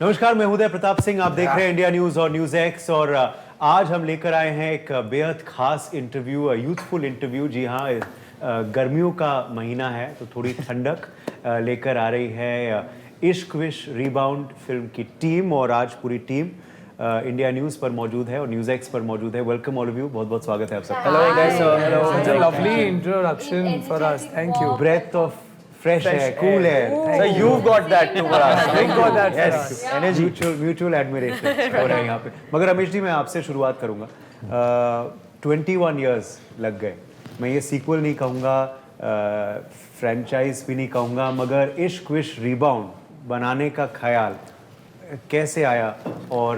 नमस्कार, मैं उदय प्रताप सिंह। आप देख रहे हैं इंडिया न्यूज और न्यूज एक्स। और आज हम लेकर आए हैं एक बेहद खास इंटरव्यू, यूथफुल इंटरव्यू। जी हाँ, गर्मियों का महीना है तो थोड़ी ठंडक लेकर आ रही है इश्क विश रीबाउंड फिल्म की टीम। और आज पूरी टीम इंडिया न्यूज पर मौजूद है और न्यूज एक्स पर मौजूद है। वेलकम ऑल ऑफ यू, बहुत बहुत स्वागत है आप सबका। Hello guys, hello. Such a lovely introduction for us. Thank you. Breath of fresh air, cool air. So you've got that too for us. We've got that for us. Energy, mutual admiration हो रहा है यहाँ पे। मगर रमेश जी, मैं आपसे शुरुआत करूँगा। 21 इयर्स लग गए। मैं ये सीक्वल नहीं कहूँगा, फ्रेंचाइज भी नहीं कहूँगा, मगर इश्क विश रीबाउंड बनाने का ख्याल कैसे आया और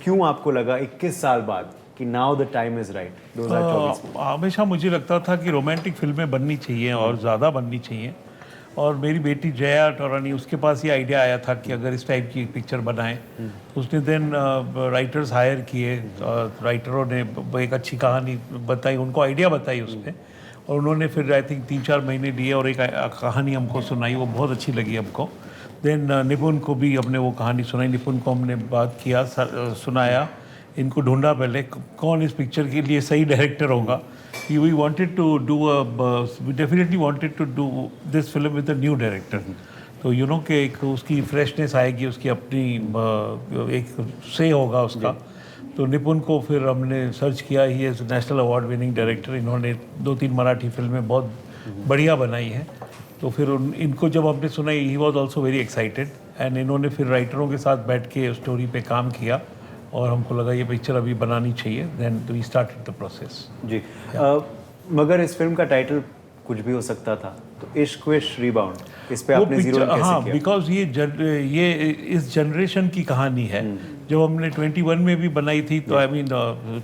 क्यों आपको लगा 21 साल बाद कि now the time is right 2024? हमेशा मुझे लगता था कि रोमांटिक फिल्में बननी चाहिए और ज़्यादा बननी चाहिए। और मेरी बेटी जया टोरानी, उसके पास ये आइडिया आया था कि अगर इस टाइप की एक पिक्चर बनाएं। उसने देन राइटर्स हायर किए, राइटरों ने एक अच्छी कहानी बताई, उनको आइडिया बताई उस पर, और उन्होंने फिर आई थिंक 3-4 महीने लिए और एक कहानी हमको सुनाई, वो बहुत अच्छी लगी हमको। देन निपुण को भी हमने वो कहानी सुनाई, निपुण को हमने बात किया, सुनाया, इनको ढूंढा पहले कौन इस पिक्चर के लिए सही डायरेक्टर होगा। We wanted to do we definitely wanted to do this film with a new director. तो कि एक उसकी फ्रेशनेस आएगी, उसकी अपनी एक से होगा उसका। तो निपुण को फिर हमने सर्च किया, he is national award winning director. इन्होंने 2-3 मराठी फिल्में बहुत बढ़िया बनाई हैं। तो फिर इनको जब हमने सुना, he was also very excited, and इन्होंने फिर राइटरों के साथ बैठ के स्टोरी पे काम किया और हमको लगा ये पिक्चर अभी बनानी चाहिए। Then we started the process. जी, मगर इस फिल्म का टाइटल कुछ भी हो सकता था, तो इश्क विश रीबाउंड, इस पे आपने जीरो कैसे किया? हाँ, बिकॉज ये इस जनरेशन की कहानी है। जब हमने 21 में भी बनाई थी, तो आई मीन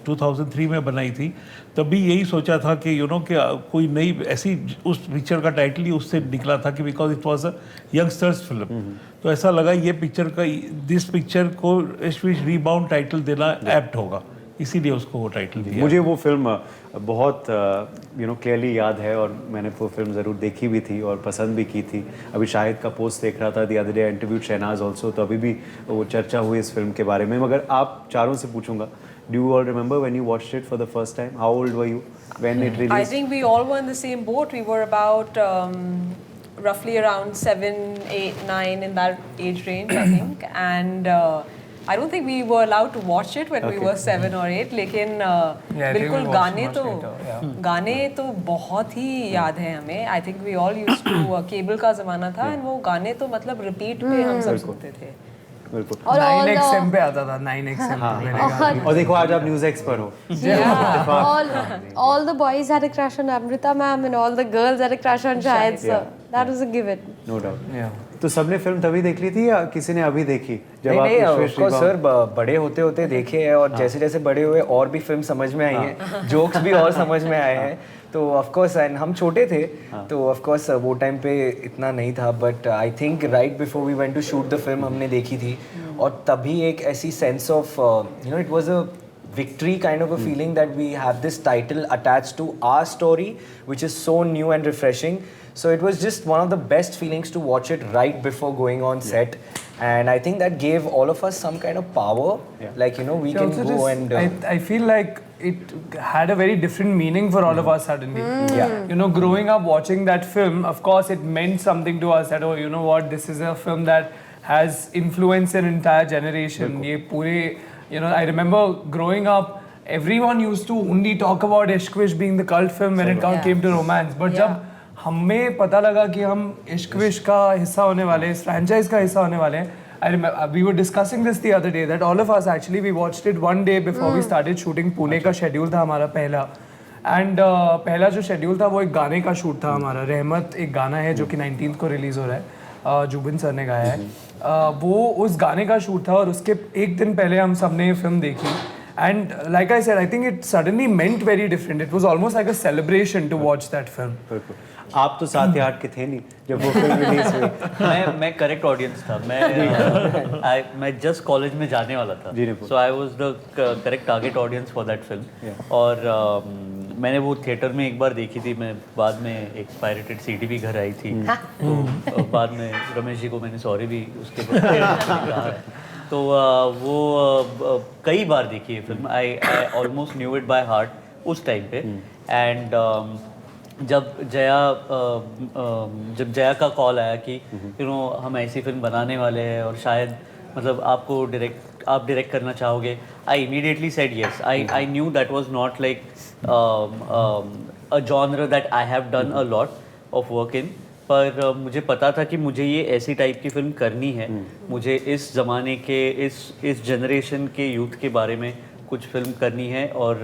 2003 में बनाई थी, तब भी यही सोचा था कि कि कोई नई ऐसी, उस पिक्चर का टाइटल ही उससे निकला था कि because it was a youngsters film. तो ऐसा लगा ये पिक्चर का, दिस पिक्चर को इश्क विश रीबाउंड टाइटल देना एप्ट होगा, इसीलिए उसको वो टाइटल दिया। मुझे वो फिल्म बहुत क्लियरली याद है और मैंने वो फिल्म ज़रूर देखी भी थी और पसंद भी की थी। अभी शाहिद का पोस्ट देख रहा था the other day, interview Shehnaaz also, तो अभी भी वो चर्चा हुई इस फिल्म के बारे में। मगर आप चारों से पूछूंगा, do you all remember when you watched it for the first time? How old were you when it released? I think we all were in the same boat. We were about roughly around 7, 8, 9 in that age range, I think. And I don't think we were allowed to watch it when we were 7 or 8. लेकिन बिल्कुल गाने तो बहुत ही याद है हमें। I think we all used to cable का ज़माना था, and वो गाने तो मतलब रिपीट पे हम सब सुनते थे। बिल्कुल। और 9XM पे आता था, 9XM पे मैंने कहा। और देखो आज आप न्यूज़ एक्स पर हो। All the boys had a crush on Amrita ma'am and all the girls had a crush on Shahid sir. That was a given. No doubt. तो सबने फिल्म तभी देख ली थी या किसी ने अभी देखी? जब नहीं, आप उसको सर बड़े होते होते देखे हैं, और जैसे जैसे बड़े हुए और भी फिल्म समझ में आई हैं, जोक्स भी और समझ में आए हैं। तो ऑफ कोर्स, एंड हम छोटे थे, तो ऑफ कोर्स वो टाइम पे इतना नहीं था, but I think right before we went to shoot the film हमने देखी थी, और तभी एक ऐसी sense of it was a victory kind of a feeling that we have this title attached to our story, which is so new and refreshing. So it was just one of the best feelings to watch it right before going on set. And I think that gave all of us some kind of power, like we can go and I feel like it had a very different meaning for all of us suddenly. Growing up watching that film, of course it meant something to us that, oh, you know what, this is a film that has influenced an entire generation. ये पूरे I remember growing up, everyone used to only talk about Ishq Wish being the cult film when it came to romance. But जब हमें पता लगा कि हम इश्क wish का हिस्सा होने वाले, इस फ्रेंचाइज का हिस्सा होने वाले हैं, I remember we were discussing this the other day that all of us actually we watched it one day before we started shooting. Pune का शेड्यूल था हमारा पहला, एंड पहला जो शेड्यूल था वो एक गाने का शूट था हमारा। रहमत एक गाना है जो कि 19th को रिलीज हो रहा है, जुबिन सर ने गाया है। वो उस गाने का शूट था, और उसके एक दिन पहले हम सब ने फिल्म देखी, and like I said, I think it suddenly meant very different. It was almost like a celebration to watch that film. आप तो 7 या 8 के थे नहीं जब वो फिल्म रिलीज हुई। मैं करेक्ट ऑडियंस था। मैं जस्ट कॉलेज में जाने वाला था, so I was the correct target audience for that film. और मैंने वो थिएटर में एक बार देखी थी, मैं बाद में एक पायरेटेड सीडी भी घर आई थी, तो बाद में रमेश जी को मैंने सॉरी भी उसके बाद कहा है। तो वो कई बार देखी है film, I almost knew it by heart उस टाइम पे। एंड जब जया का कॉल आया कि हम ऐसी फिल्म बनाने वाले हैं और शायद मतलब आप डायरेक्ट करना चाहोगे, I immediately said yes. I knew that was not like a genre that I have done a lot of work in, पर मुझे पता था कि मुझे ये ऐसी टाइप की फिल्म करनी है। मुझे इस ज़माने के इस जनरेशन के यूथ के बारे में कुछ फिल्म करनी है, और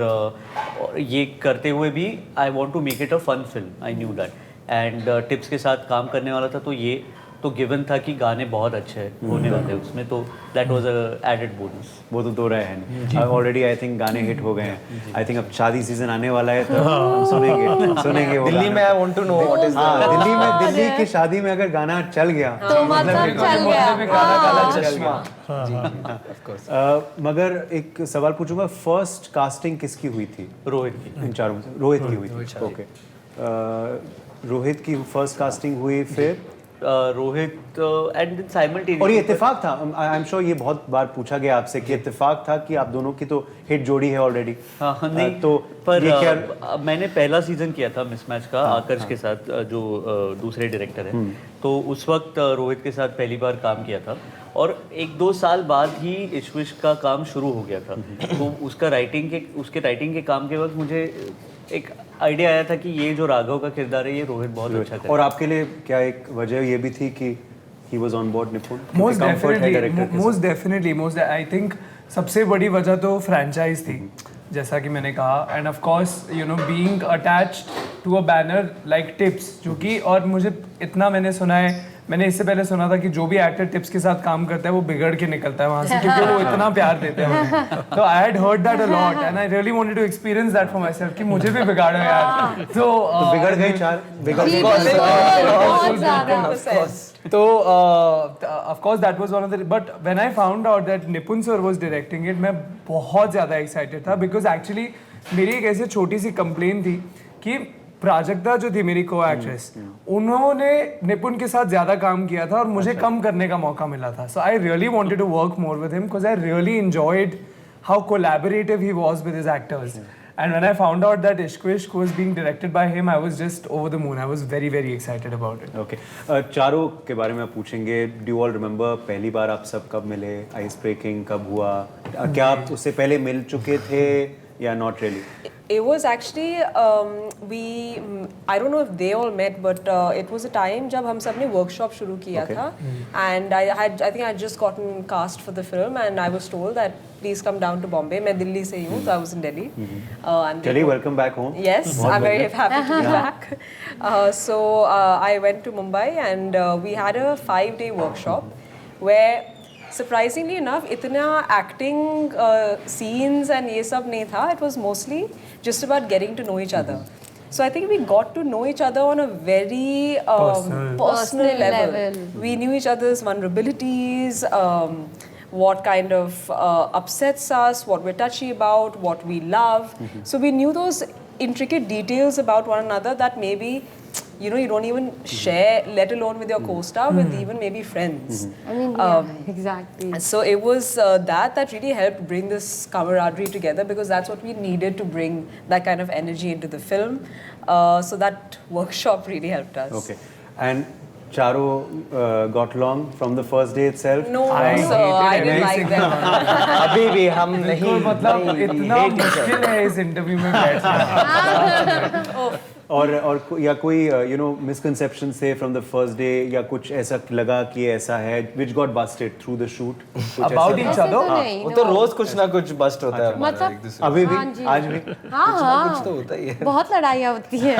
ये करते हुए भी I want to make it a fun film. I knew that, and Tips के साथ काम करने वाला था, तो ये तो गिवन था कि गाने बहुत अच्छे होने वाले हैं उसमें, तो that was a added bonus. वो तो दो रहे हैं ऑलरेडी, आई थिंक गाने हिट हो गए हैं। आई थिंक अब शादी सीजन आने वाला है तो सुनेंगे वो दिल्ली में I want to know what is Delhi की शादी में अगर गाना चल गया तो मतलब चल गया। मगर एक सवाल पूछूंगा, फर्स्ट कास्टिंग किसकी हुई थी? रोहित की। इन चारों में से रोहित की हुई थी। ओके, रोहित की फर्स्ट कास्टिंग हुई, फिर रोहित एंड साइमल्टेनियसली। और ये इत्तेफाक था, आई एम श्योर ये बहुत बार पूछा गया आपसे कि इत्तेफाक था कि आप दोनों की तो हिट जोड़ी है ऑलरेडी। हाँ नहीं, तो पर ये क्या मैंने पहला सीजन किया था मिसमैच का आकर्ष के साथ, जो दूसरे डायरेक्टर हैं, तो उस वक्त रोहित के साथ पहली बार काम किया था, और 1-2 साल बाद ही इश्क विश्क का काम शुरू हो गया था। तो उसके राइटिंग के काम के वक्त मुझे एक आइडिया आया था कि ये जो राघव का किरदार है ये रोहित बहुत अच्छा कर। और आपके लिए क्या एक वजह ये भी थी कि he was on board निपुण? मोस्ट डेफिनेटली आई थिंक सबसे बड़ी वजह तो फ्रेंचाइज थी, जैसा कि मैंने कहा, and of course being attached to a banner like Tips, जो कि, और मुझे इतना मैंने सुना है, मैंने इससे पहले सुना था कि जो भी एक्टर टिप्स के साथ काम करता है वो बिगड़ के निकलता है वहाँ से, क्योंकि वो इतना प्यार देते हैं उन्हें। तो I had heard that a lot and I really wanted to experience that for myself कि मुझे भी बिगाड़ो यार। तो बिगड़ गए चार, बिगड़ गए। बहुत ज्यादा। तो of course that was one of the, but when I found out that Nipun sir was directing it, मैं बहुत ज़्यादा excited था, because actually मेरी एक ऐसी छोटी सी complaint थी कि प्राजक्ता जो थी मेरी को एक्ट्रेस, उन्होंने निपुण के साथ ज्यादा काम किया था और मुझे कम करने का मौका मिला था। So I really wanted to work more with him because I really enjoyed how collaborative he was with his actors. And when I found out that Ishq Vishk was being directed by him, I was just over the moon. I was very, very excited about it. Okay. चारों के बारे में पूछेंगे। Do you all remember पहली बार आप सब कब मिले? Ice breaking कब हुआ? क्या आप उससे पहले मिल चुके थे या not really? It was actually I don't know if they all met, but it was a time जब हम सब ने workshop शुरू किया था, and I think I had just gotten cast for the film, and I was told that please come down to Bombay. मैं दिल्ली से हूँ, so I was in Delhi. Delhi, welcome back home. Yes, I'm very happy to be back. So I went to Mumbai, and we had a 5-day workshop where surprisingly enough इतना acting scenes and ये सब नहीं था. It was mostly just about getting to know each other. So I think we got to know each other on a very personal level. We knew each other's vulnerabilities, what kind of upsets us, what we're touchy about, what we love. So we knew those intricate details about one another that maybe you don't even share, let alone with your co-star, with even maybe friends. I mean, yeah, exactly. So it was that really helped bring this camaraderie together, because that's what we needed to bring that kind of energy into the film. So that workshop really helped us. Okay. And Charo got along from the first day itself? No, I didn't like them. अभी भी हम नहीं, मतलब इतना मुश्किल है इस interview में बैठना। और या कोई मिसकंसेप्शन से फ्रॉम द फर्स्ट डे, या कुछ ऐसा लगा कि ऐसा है which got busted through the shoot? About each other? वो तो रोज कुछ ना कुछ बस्ट होता है हमारा एक दूसरे। अभी भी, हाँ जी। आज भी हाँ कुछ तो होता ही है। बहुत लड़ाइयाँ होती हैं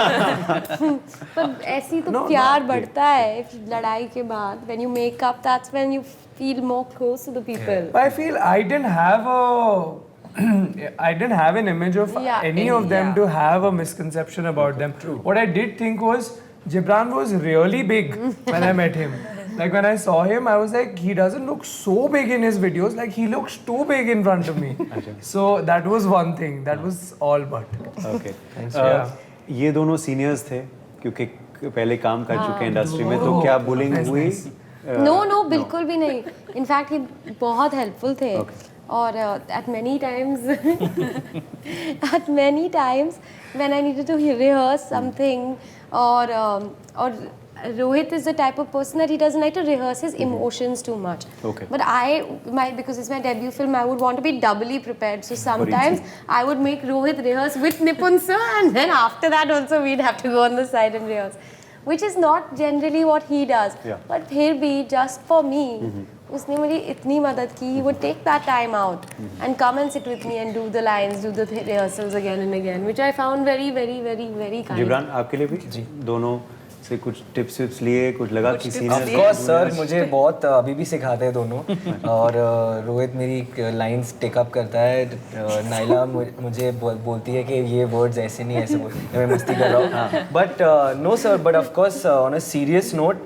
पर ऐसी तो प्यार बढ़ता है लड़ाई के बाद। when you make up, that's when you feel more close to the people. I feel I didn't have an image of any of them to have a misconception about them. What I did think was Gibran was really big when I met him. Like when I saw him, I was like, he doesn't look so big in his videos. Like he looks too big in front of me. So that was one thing. That was all but. Okay Yeah. ये दोनों seniors थे क्योंकि पहले काम कर चुके हैं industry में, तो क्या बुलिंग Nice, हुई? nice. No, बिल्कुल भी नहीं. In fact, he बहुत helpful थे. और at many times, when I needed to rehearse something, or Rohit is the type of person that he doesn't like to rehearse his emotions too much. Okay. But because it's my debut film, I would want to be doubly prepared. So sometimes I would make Rohit rehearse with Nipun sir, and then after that also we'd have to go on the side and rehearse. Which is not generally what he does. Yeah. But फिर भी just for me, उसने मेरी इतनी मदद की. He would take that time out and come and sit with me and do the lines, do the rehearsals again and again, which I found very, very, very, very kind. Jibran आपके लिए भी दोनों से कुछ टिप्स विप्स लिए, कुछ लगा कि ऑफ सीनियर्स कोर्स सर मुझे बहुत अभी भी सिखाते हैं दोनों. और रोहित मेरी लाइंस टेकअप करता है. नाइला मुझे बोलती है कि ये वर्ड्स ऐसे नहीं ऐसे बोल, मैं मस्ती कर रहा हूँ. But no sir, but of course on a serious note,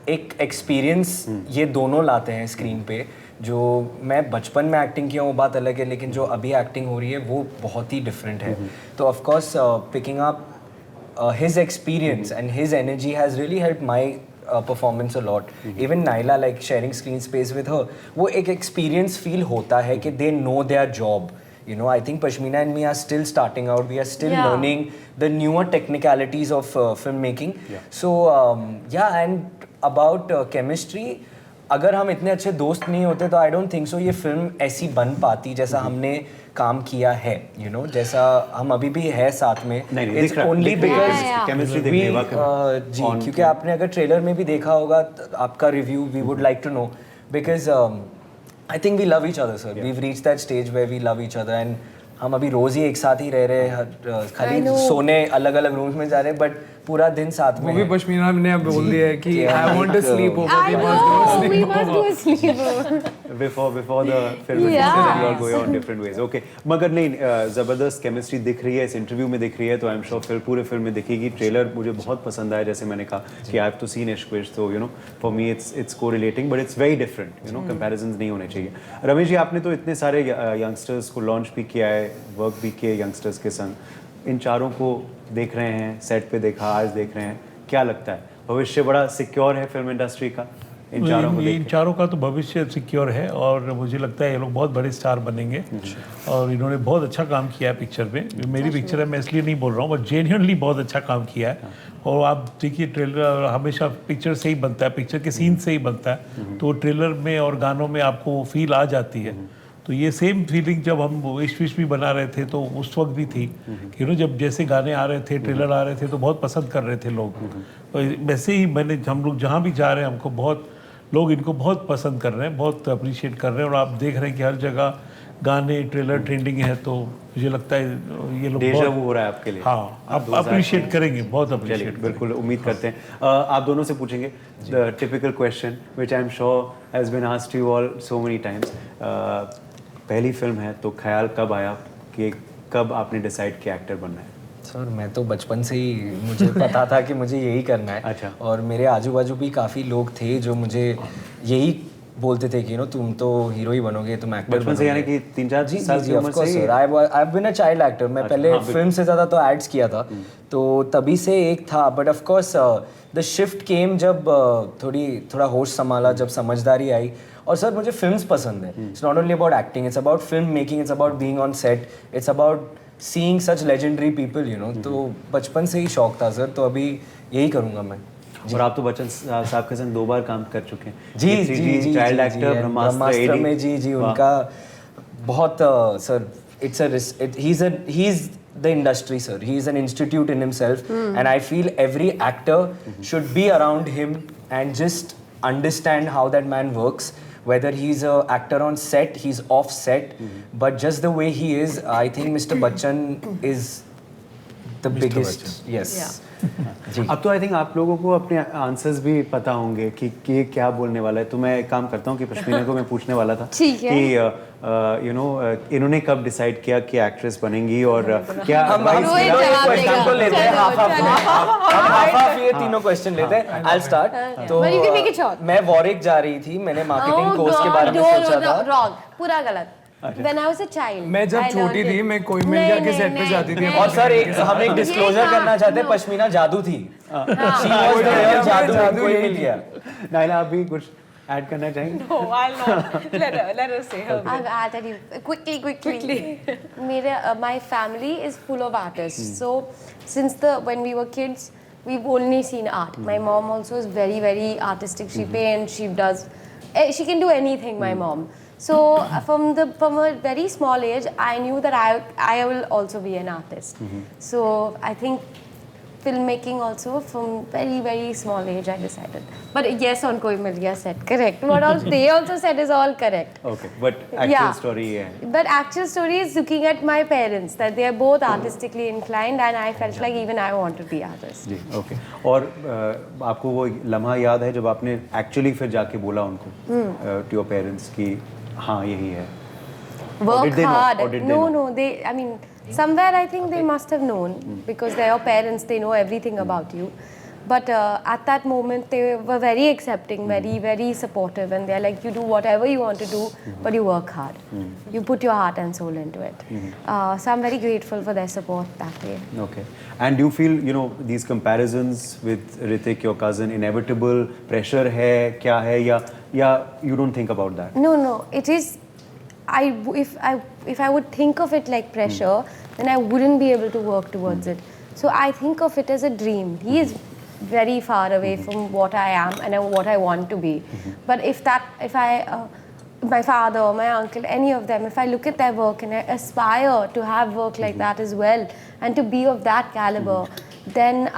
एक एक्सपीरियंस ये दोनों लाते हैं स्क्रीन पे. जो मैं बचपन में एक्टिंग किया हूँ वो बात अलग है, लेकिन जो अभी एक्टिंग हो रही है वो बहुत ही डिफरेंट है. तो of course picking up his experience and his energy has really helped my performance a lot. Even Naila, like sharing screen space with her, वो एक experience feel होता है कि they know their job. You know, I think Pashmina and me are still starting out. We are still learning the newer technicalities of filmmaking. So yeah, and about chemistry, अगर हम इतने अच्छे दोस्त नहीं होते तो I don't think so ये film ऐसी बन पाती जैसा हमने काम किया है. You know, जैसा हम अभी भी है साथ में. It's only because chemistry we देखने वाकई जी, क्योंकि आपने अगर ट्रेलर में भी देखा होगा आपका review, we would like to know because I think we love each other, sir. We've reached that stage where we love each other and हम अभी रोज ही एक साथ ही रह रहे हैं. खाली सोने अलग अलग रूम्स में जा रहे हैं बट पूरा दिन साथ में. वो भी पश्मीना ने बोल दिया है कि I want to sleep over. I know, we must do a sleepover. before the film is Yeah. we all go on different ways. Okay, मगर नहीं, जबरदस्त केमिस्ट्री दिख रही है, इस इंटरव्यू में दिख रही है, तो आई एम श्योर फिर पूरे फिल्म में दिखेगी. ट्रेलर मुझे बहुत पसंद आया, जैसे मैंने कहा कि आई हैव टू सीन इश्क विश, तो you know for me it's correlating but it's very different. You know comparisons नहीं होने चाहिए. रमेश जी, आपने तो इतने सारे यंगस्टर्स को लॉन्च भी किया है, वर्क भी किए यंगस्टर्स के संग. इन चारों को देख रहे हैं, सेट पे देखा, आज देख रहे हैं, क्या लगता है भविष्य बड़ा सिक्योर है फिल्म इंडस्ट्री का इन चारों को इन चारों का तो भविष्य सिक्योर है और मुझे लगता है ये लोग बहुत बड़े स्टार बनेंगे. और इन्होंने बहुत अच्छा काम किया है पिक्चर में. मेरी पिक्चर है, मैं इसलिए नहीं बोल रहा हूँ, बट जेन्युइनली बहुत अच्छा काम किया है. और आप देखिए ट्रेलर हमेशा पिक्चर से ही बनता है, पिक्चर के सीन से ही बनता है, तो ट्रेलर में और गानों में आपको फील आ जाती है. तो ये सेम फीलिंग जब हम इश्क विश भी बना रहे थे तो उस वक्त भी थी कि नो जब जैसे गाने आ रहे थे, ट्रेलर आ रहे थे तो बहुत पसंद कर रहे थे लोग. तो वैसे ही हम लोग जहाँ भी जा रहे हैं हमको बहुत लोग इनको बहुत पसंद कर रहे हैं, बहुत अप्रिशिएट कर रहे हैं. और आप देख रहे हैं कि हर जगह गाने ट्रेलर ट्रेंडिंग है, तो मुझे लगता है ये लोग डेजा वू हो रहा है आपके लिए. हाँ, आप अप्रिशिएट करेंगे, बहुत अप्रिशिएट. बिल्कुल उम्मीद करते हैं. आप दोनों से पूछेंगे the typical question which I am sure has been asked you all so many times. पहली फिल्म है तो ख्याल कब आया कि कब आपने डिसाइड किया एक्टर बनना है? सर मैं तो बचपन से ही मुझे पता था कि मुझे यही करना है. अच्छा. और मेरे आजू बाजू भी काफ़ी लोग थे जो मुझे यही बोलते थे कि नो तुम तो हीरो ही बनोगे, तुम एक्टर बचपन से, यानी कि 3-4 साल की उम्र से? Sir I have been a child actor. मैं पहले फिल्म से ज़्यादा तो एड्स किया था, तो तभी से एक था. But of course the shift came जब थोड़ा होश संभाला, जब समझदारी आई. और सर मुझे फिल्म्स पसंद है. It's not only about acting, it's about film making, it's about being on set, it's about seeing such legendary people, you know. तो बचपन से ही शौक था सर, तो अभी यही करूँगा मैं. और आप तो बच्चन साहब के संग 2 बार काम कर चुके हैं. जी चाइल्ड एक्टर, ब्रह्मास्त्र में. जी उनका बहुत sir he is the industry, sir. He is an institute in himself, and I feel every actor should be around him and just understand how that man works. Whether he's an actor on set, he's off set, but just the way he is, I think Mr. Bachchan is the biggest. Yes. Yeah. अब तो I think आप लोगों को अपने answers भी पता होंगे कि ये क्या बोलने वाला है, तो मैं एक काम करता हूँ कि पश्मीना को मैं पूछने वाला था ठीक है। कि इन्होंने कब डिसाइड किया कि एक्ट्रेस बनेंगी और क्या हम advice रोहित मिला? जवाब क्वेश्चन देगा। को लेते हैं, चलो, हाफ हाफ चलो। हम हाफ हाफ ये तीनों क्वेश्चन लेते हैं। I start. तो But you can make it short. मैं वॉरिक जा रही थी, मैंने मार्केटिंग Oh कोर्स के God, बारे में no, सोचा no, था। wrong. पूरा गलत. When I was a child. मैं जब I छोटी learned थी it. मैं कोई मिल गया के सेट पे जाती थी और सर एक हम एक डिस्क्लोजर हाँ, करना चाहते हैं, no. पश्मीना जादू थी। She was the हाँ। real जादू, जादू कोई यही मिल थी। गया। नायला आप भी कुछ ऐड करना चाहेंगे? No, I'll not. Let her say her. I'll tell you quickly. My family is full of artists. So since when we were kids, we've only seen art. My mom also is very, very artistic. She paints. She does. She can do anything. My mom. So from a very small age, I knew that I will also be an artist. So I think filmmaking also from very, very small age I decided. But yes, on Koi Mil Gaya set, correct. What all they also said is all correct. Okay, but actual Yeah. story ये है. But actual story is looking at my parents, that they are both artistically inclined, and I felt like even I want to be artist. जी, okay. और आपको वो लम्हा याद है जब आपने एक्चुअली फिर जाके बोला उनको टू योर पेरेंट्स कि हाँ यही है? Work did they know? hard. Or did they know? No, they. I mean, somewhere I think they must have known because they are your parents. They know everything about you. But at that moment, they were very accepting, very, very supportive, and they're like, you do whatever you want to do, but you work hard. You put your heart and soul into it. So I'm very grateful for their support that way. Okay. And do you feel, these comparisons with Ritik, your cousin, inevitable? Pressure है, क्या है, या you don't think about that? No, it is. If I would think of it like pressure, then I wouldn't be able to work towards it. So I think of it as a dream. He is very far away from what I am and what I want to be. But my father or my uncle, any of them, if I look at their work and I aspire to have work like that as well and to be of that caliber, then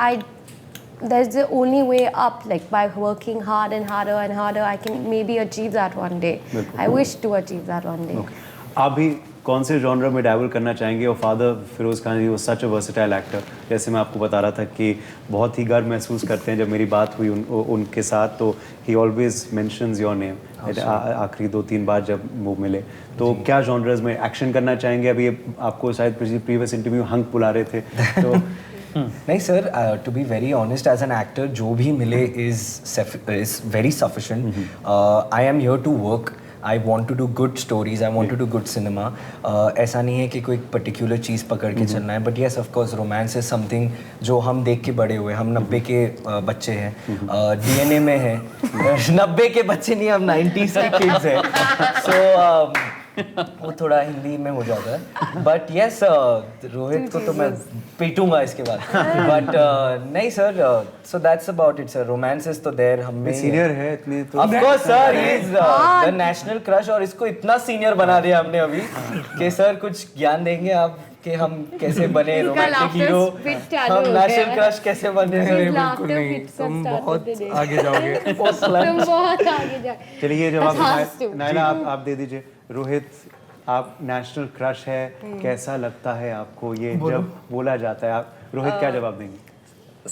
there's the only way up, like by working hard and harder and harder, I can maybe achieve that one day. I wish to achieve that one day. Okay. आप भी कौन से genre में dabble करना चाहेंगे? और father Firoz Khan जी वो सच अ versatile actor, जैसे मैं आपको बता रहा था कि बहुत ही गर्व महसूस करते हैं। जब मेरी बात हुई उनके साथ तो ही ऑलवेज मेंशंस योर नेम आखिरी 2-3 बार जब वो मिले। तो क्या जॉनर्स में एक्शन करना चाहेंगे? अभी आपको शायद प्रीवियस इंटरव्यू हंक बुला रहे थे तो नहीं sir, to be very honest, as an actor जो भी मिले is very sufficient. I am here to work. I want to do good stories, I want to do good cinema. ऐसा नहीं है कि कोई पर्टिकुलर चीज़ पकड़ के चलना है, but yes of course romance is something जो हम देख के बड़े हुए. हम 90 के बच्चे हैं, DNA में है. 90 के बच्चे नहीं, हम 90s के किड्स हैं. सो वो थोड़ा हिंदी में हो जाता है. बट येस, रोहित को तो मैं पीटूंगा इसके बाद. बट नहीं sir, so that's about it sir. Romances तो देयर हम में सीनियर है इतनी तो of course sir, he is the national crush. और इसको इतना सीनियर बना दिया हमने अभी कि सर कुछ ज्ञान देंगे आप कि हम कैसे बने रोमांटिक हीरो, हम नेशनल क्रश कैसे बने. बिल्कुल नहीं, तुम बहुत आगे जाओगे. तुम बहुत आगे जाओ. चलिए जवाब Has to. नायला आप दे दीजिए. रोहित, आप नेशनल क्रश है, कैसा लगता है आपको ये जब बोला जाता है? आप रोहित क्या जवाब देंगे?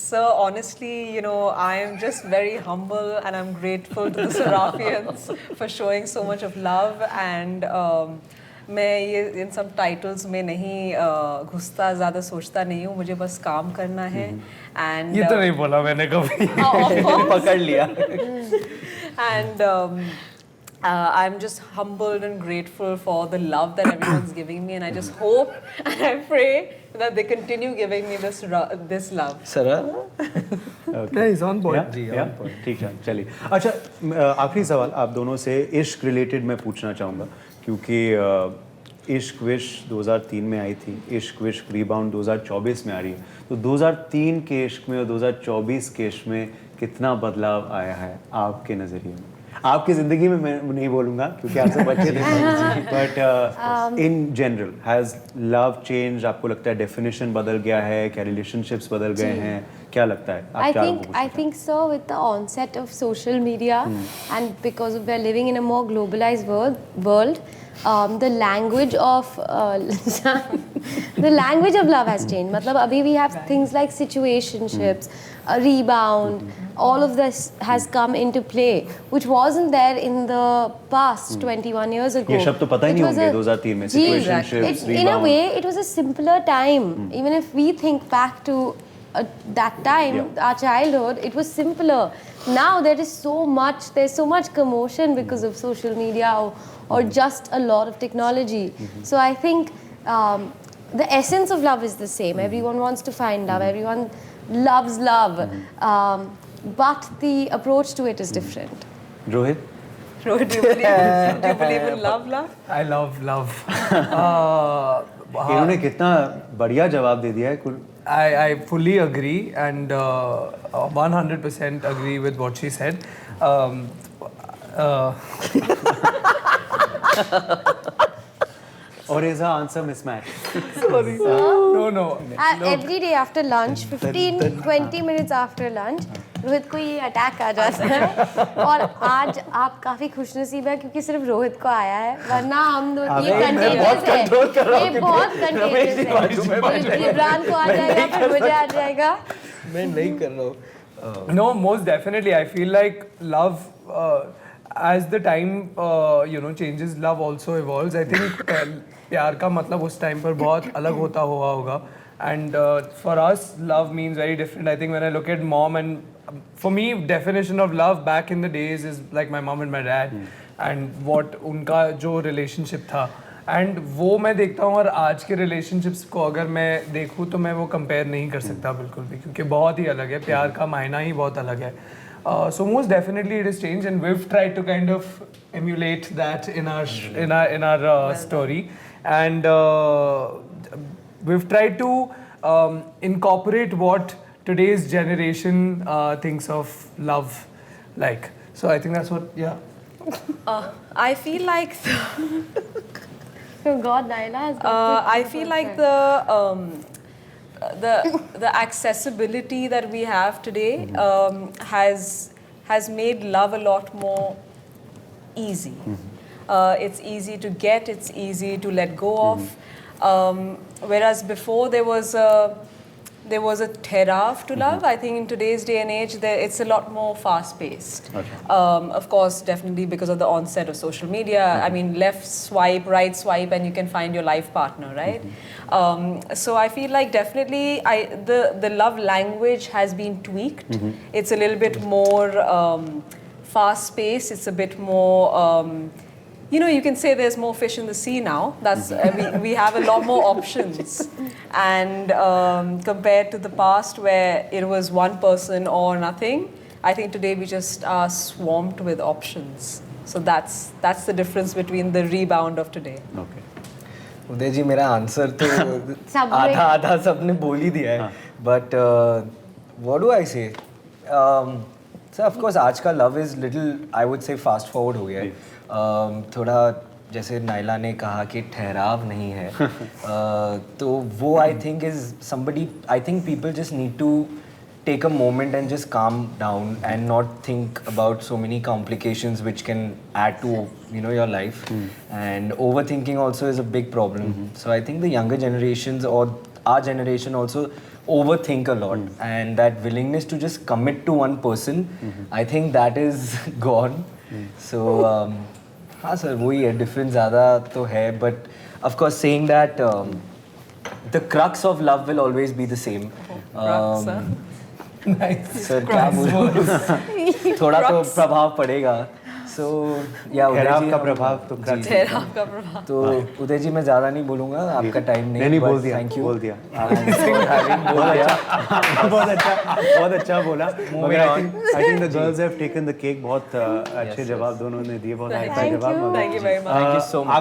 Sir, honestly, I am just very humble and I'm grateful to the Serafians for showing so much of love. And मैं ये इन सब टाइटल्स में नहीं घुसता, ज़्यादा सोचता नहीं हूँ. मुझे बस काम करना है. And ये तो नहीं बोला मैंने कभी. पकड़ लिया. And I'm just humbled and grateful for the love that everyone's giving me, and I just hope and I pray that they continue giving me this love. Sir नहीं, it's on point. Ji, on point. ठीक है, चलिए. अच्छा, आखिरी सवाल आप दोनों से इश्क रिलेटेड मैं पूछना चाहूँगा, क्योंकि इश्क विश 2003 में आई थी, इश्क विश रीबाउंड 2024 में आ रही है. तो 2003 के इश्क में और 2024 के इश्क में कितना बदलाव आया है आपके नज़रिए में? आपकी जिंदगी में मैं नहीं बोलूंगा क्योंकि आप सब अच्छे थे, but in general has love change? आपको लगता है डेफिनेशन बदल गया है? क्या रिलेशनशिप्स बदल गए हैं? क्या लगता है? आप चारों को I think so. With the onset of social media, and because we're living in a more globalized world, the language of the language of love has changed. मतलब अभी we have things like situationships, a rebound. All of this has come into play, which wasn't there in the past 21 years ago. ये शब्द तो पता ही It नहीं was होंगे a- 2003 में, जी, situationships, in a rebound. way, it was a simpler time. Even if we think back to that time, Yeah. our childhood, it was simpler. Now there's so much commotion because of social media or just a lot of technology. So I think the essence of love is the same. Everyone wants to find love. Everyone loves love. But the approach to it is different. Rohit, Rohit, do you believe in love? I love love. इन्होंने कितना बढ़िया जवाब दे दिया है कुल। I fully agree and 100% agree with what she said. और is our answer mismatched? No. Every day after lunch, 15-20 minutes after lunch, Rohit को ये अटैक आ जाता है। और आज आप काफी खुशनसीब है क्योंकि सिर्फ रोहित को आया है, वरना हम दो ये कंटेजियस है, ये बहुत कंटेजियस है। इमरान को आ जाएगा, फिर मुझे आ जाएगा। मैं नहीं कर रहा हूँ। No, most definitely. I feel like love, as the time changes, love also evolves. I think प्यार का मतलब उस टाइम पर बहुत अलग होता हुआ होगा. And for us, love means very different. I think when I look at mom and for me, definition of love back in the days is like my mom and my dad, and what उनका जो relationship था. And वो मैं देखता हूँ और आज के रिलेशनशिप्स को अगर मैं देखूँ तो मैं वो कंपेयर नहीं कर सकता बिल्कुल भी, क्योंकि बहुत ही अलग है, प्यार का मायना ही बहुत अलग है. So most definitely it has changed and we've tried to kind of emulate that in our story, and we've tried to incorporate what today's generation thinks of love like. So I think that's what I feel like So God, Naila has got I feel like the accessibility that we have today has made love a lot more easy. It's easy to get, it's easy to let go of. Whereas before there was a terror to love. I think in today's day and age, it's a lot more fast-paced. Okay. Of course, definitely because of the onset of social media. I mean, left swipe, right swipe, and you can find your life partner, right? So I feel like definitely the love language has been tweaked. It's a little bit more fast-paced. It's a bit more. You can say there's more fish in the sea now. That's we have a lot more options, and compared to the past where it was one person or nothing, I think today we just are swamped with options. So that's the difference between the rebound of today. Okay. उदय जी, मेरा answer तो आधा सबने बोल ही दिया है, but what do I से? Sir of course आज का love is little, I would say fast forward हो गया है. थोड़ा जैसे नाइला ने कहा कि ठहराव नहीं है, तो वो I think is somebody, I think people just need to take a moment and just calm down and not think about so many complications which can add to your life. And overthinking also is a big problem. So I think the younger generations or our generation also overthink a lot, and that willingness to just commit to one person, I think that is gone. So हाँ sir, वही है, difference ज़्यादा तो है, but of course saying that the crux of love will always be the same. Sir क्या बोलूं, थोड़ा तो प्रभाव पड़ेगा. सो या ठहराव का प्रभाव तो ठहराव का प्रभाव. तो उदय जी मैं ज़्यादा नहीं बोलूँगा, आपका टाइम नहीं बोल दिया, थैंक यू, बोल दिया. बोल दिया. बहुत अच्छा बोला. मगर I think the girls have taken the cake. बहुत अच्छे जवाब दोनों ने दिए, बहुत अच्छा जवाब. Thank you very much. Thank you so much.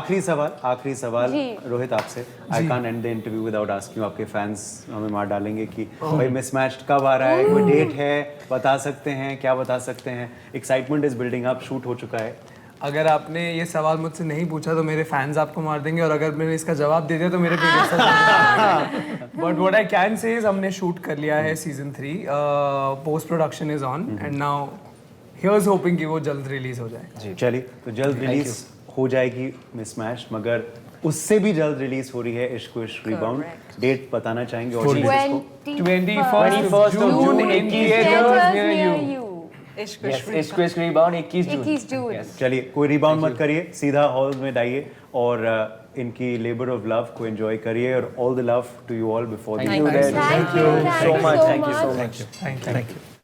आखिरी सवाल जी. रोहित आपसे. I can't and the interview without asking. आपके फैंस हमें मार डालेंगे कि भाई मिसमैच्ड कब आ रहा है, कोई डेट है, बता सकते हैं, क्या बता सकते हैं? Excitement is building up, shoot हो चुका है? अगर आपने ये सवाल मुझसे नहीं पूछा तो मेरे फैंस आपको मार देंगे, और अगर मैंने इसका जवाब दे दिया तो मेरे producer. But what I can say is हमने शूट कर लिया है season 3, post production is on and now here's hoping कि वो जल्द रिलीज हो जाए। चलिए, तो जल्द रिलीज हो जाएगी मिसमैच, मगर उससे भी जल्द रिलीज हो रही है इश्क विश्क रिबाउंड। डेट बताना चाहेंगे ऑडियंस को? 21st of June in theaters near you. Ishq Yes, Vishk इश्क विश्क रिबाउंड 21 जून। 21 जून। चलिए, कोई रिबाउंड मत करिए, सीधा हॉल में जाइए और इनकी लेबर ऑफ लव को एंजॉय करिए, और all the love to you all before Thank you, Dad. Thank you so much. so Thank you so much. much. Thank you.